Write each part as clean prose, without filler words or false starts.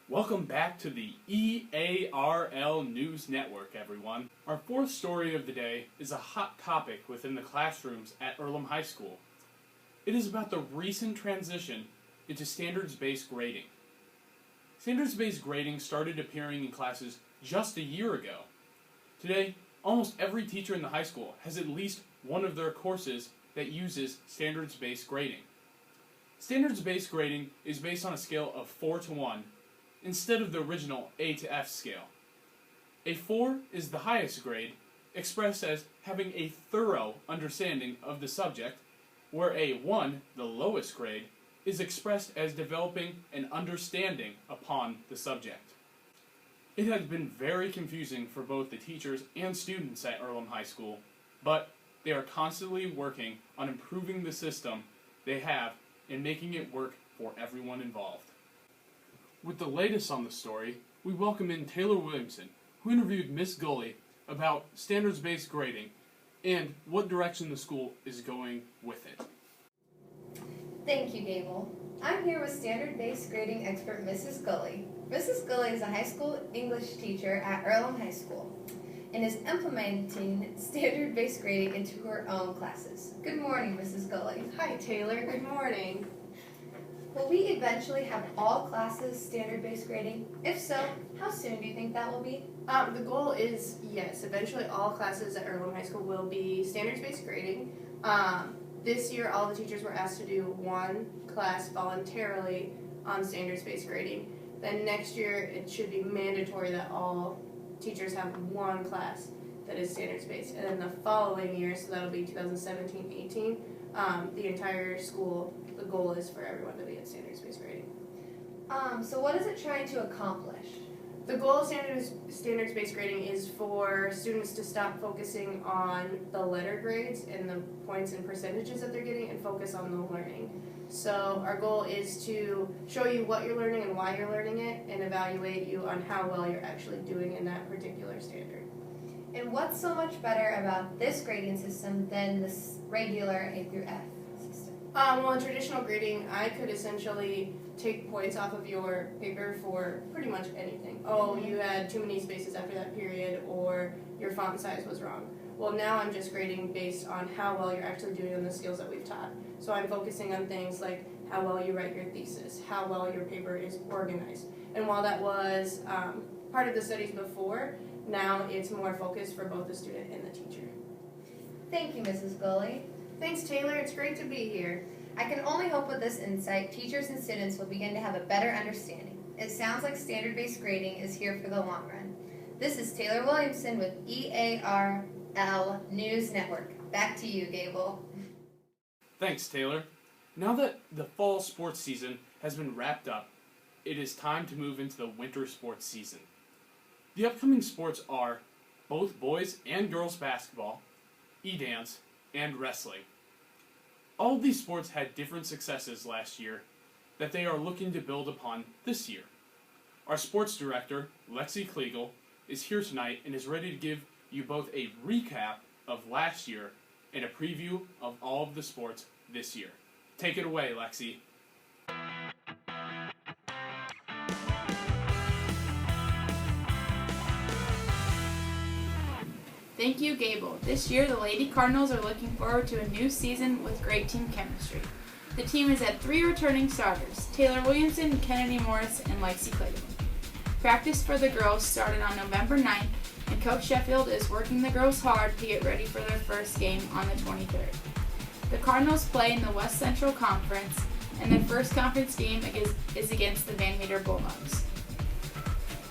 Welcome back to the EARL News Network, everyone. Our fourth story of the day is a hot topic within the classrooms at Earlham High School. It is about the recent transition into standards-based grading. Standards-based grading started appearing in classes just a year ago. Today, almost every teacher in the high school has at least one of their courses that uses standards-based grading. Standards-based grading is based on a scale of 4 to 1, instead of the original A to F scale. A 4 is the highest grade, expressed as having a thorough understanding of the subject, where a 1, the lowest grade, is expressed as developing an understanding upon the subject. It has been very confusing for both the teachers and students at Earlham High School, but they are constantly working on improving the system they have and making it work for everyone involved. With the latest on the story, we welcome in Taylor Williamson, who interviewed Miss Gully about standards-based grading and what direction the school is going with it. Thank you, Gable. I'm here with standard-based grading expert Mrs. Gully. Mrs. Gully is a high school English teacher at Earlham High School and is implementing standard-based grading into her own classes. Good morning, Mrs. Gully. Hi, Taylor. Good morning. Will we eventually have all classes standard-based grading? If so, how soon do you think that will be? The goal is, yes, eventually all classes at Earlham High School will be standards-based grading. This year, all the teachers were asked to do one class voluntarily on standards-based grading. Then next year, it should be mandatory that all teachers have one class that is standards-based. And then the following year, so that'll be 2017-18, the entire school, the goal is for everyone to be at standards-based grading. So what is it trying to accomplish? The goal of standards-based grading is for students to stop focusing on the letter grades and the points and percentages that they're getting and focus on the learning. So our goal is to show you what you're learning and why you're learning it and evaluate you on how well you're actually doing in that particular standard. And what's so much better about this grading system than this regular A through F system? Well, in traditional grading, I could essentially take points off of your paper for pretty much anything. Oh, you had too many spaces after that period, or your font size was wrong. Well, now I'm just grading based on how well you're actually doing on the skills that we've taught. So I'm focusing on things like how well you write your thesis, how well your paper is organized. And while that was part of the studies before, now it's more focused for both the student and the teacher. Thank you, Mrs. Gully. Thanks, Taylor. It's great to be here. I can only hope with this insight, teachers and students will begin to have a better understanding. It sounds like standard-based grading is here for the long run. This is Taylor Williamson with EARL News Network. Back to you, Gable. Thanks, Taylor. Now that the fall sports season has been wrapped up, it is time to move into the winter sports season. The upcoming sports are both boys and girls basketball, e-dance, and wrestling. All of these sports had different successes last year that they are looking to build upon this year. Our sports director, Lexi Kliegel, is here tonight and is ready to give you both a recap of last year and a preview of all of the sports this year. Take it away, Lexi. Thank you, Gable. This year, the Lady Cardinals are looking forward to a new season with great team chemistry. The team has had 3 returning starters, Taylor Williamson, Kennedy Morris, and Lexi Clayton. Practice for the girls started on November 9th, and Coach Sheffield is working the girls hard to get ready for their first game on the 23rd. The Cardinals play in the West Central Conference, and their first conference game is against the Van Meter Bulldogs.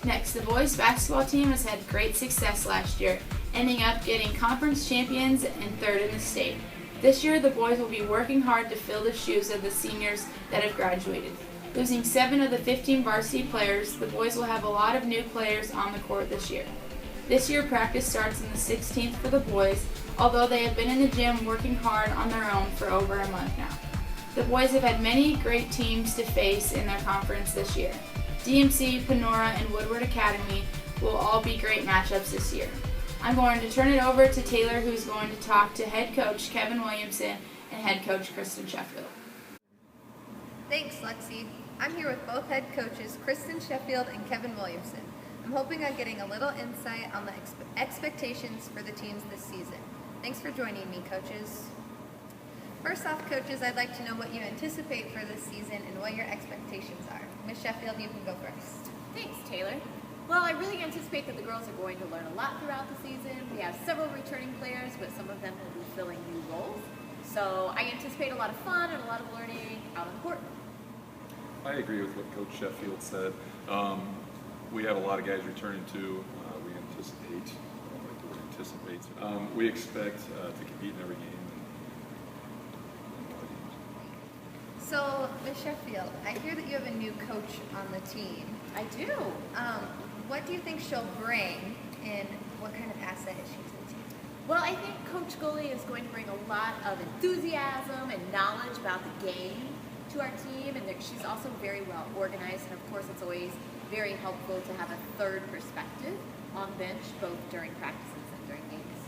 Next, the boys basketball team has had great success last year, ending up getting conference champions and 3rd in the state. This year, the boys will be working hard to fill the shoes of the seniors that have graduated. Losing 7 of the 15 varsity players, the boys will have a lot of new players on the court this year. This year, practice starts on the 16th for the boys, although they have been in the gym working hard on their own for over a month now. The boys have had many great teams to face in their conference this year. DMC, Panora, and Woodward Academy will all be great matchups this year. I'm going to turn it over to Taylor, who's going to talk to head coach Kevin Williamson and head coach Kristen Sheffield. Thanks, Lexi. I'm here with both head coaches, Kristen Sheffield and Kevin Williamson. I'm hoping on getting a little insight on the expectations for the teams this season. Thanks for joining me, coaches. First off, coaches, I'd like to know what you anticipate for this season and what your expectations are. Ms. Sheffield, you can go first. Thanks, Taylor. Well, I really anticipate that the girls are going to learn a lot throughout the season. We have several returning players, but some of them will be filling new roles. So I anticipate a lot of fun and a lot of learning out on the court. I agree with what Coach Sheffield said. We have a lot of guys returning too. We anticipate, I don't like the word anticipates. We expect to compete in every game. So, Ms. Sheffield, I hear that you have a new coach on the team. I do. What do you think she'll bring, and what kind of asset is she to the team? Well, I think Coach Gully is going to bring a lot of enthusiasm and knowledge about the game to our team, and she's also very well organized, and of course it's always very helpful to have a third perspective on bench, both during practices and during games.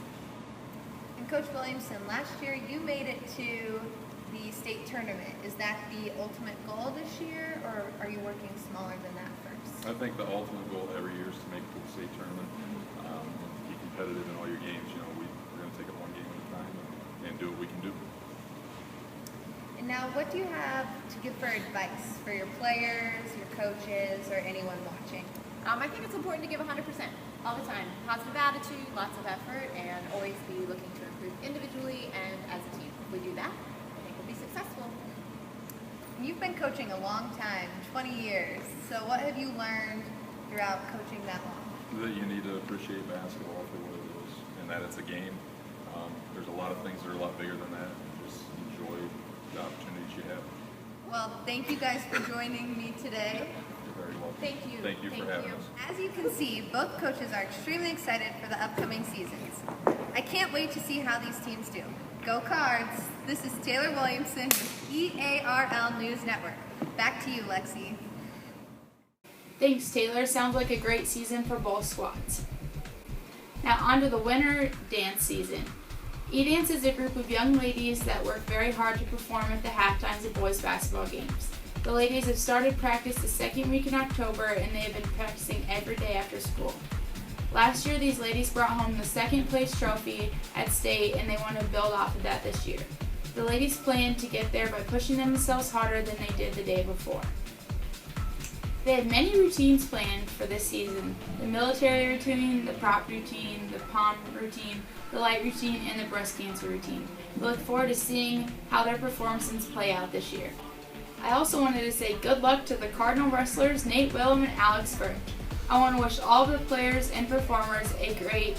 And Coach Williamson, last year you made it to the state tournament. Is that the ultimate goal this year, or are you working smaller than that first? I think the ultimate goal every year is to make it to the state tournament, be competitive in all your games. You know, we're going to take it one game at a time and do what we can do. And now, what do you have to give for advice for your players, your coaches, or anyone watching? I think it's important to give 100% all the time. Positive attitude, lots of effort, and always be looking to improve individually and as a team. If we do that, I think we'll be successful. You've been coaching a long time, 20 years. So what have you learned throughout coaching that long? That you need to appreciate basketball for what it is, and that it's a game. There's a lot of things that are a lot bigger than that. Just enjoy the opportunities you have. Well, thank you guys for joining me today. You're very welcome. Thank you. Thank you for having us. As you can see, both coaches are extremely excited for the upcoming seasons. I can't wait to see how these teams do. Go Cards! This is Taylor Williamson with EARL News Network. Back to you, Lexi. Thanks, Taylor. Sounds like a great season for both squads. Now on to the winter dance season. E-Dance is a group of young ladies that work very hard to perform at the halftimes of boys basketball games. The ladies have started practice the second week in October, and they have been practicing every day after school. Last year, these ladies brought home the second place trophy at state, and they want to build off of that this year. The ladies plan to get there by pushing themselves harder than they did the day before. They have many routines planned for this season: the military routine, the prop routine, the pom routine, the light routine, and the breast cancer routine. We look forward to seeing how their performances play out this year. I also wanted to say good luck to the Cardinal wrestlers Nate Willem and Alex Birch. I want to wish all the players and performers a great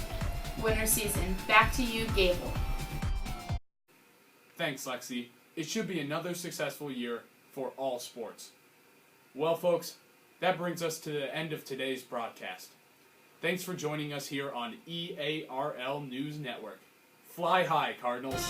winter season. Back to you, Gable. Thanks, Lexi. It should be another successful year for all sports. Well, folks, that brings us to the end of today's broadcast. Thanks for joining us here on EARL News Network. Fly high, Cardinals.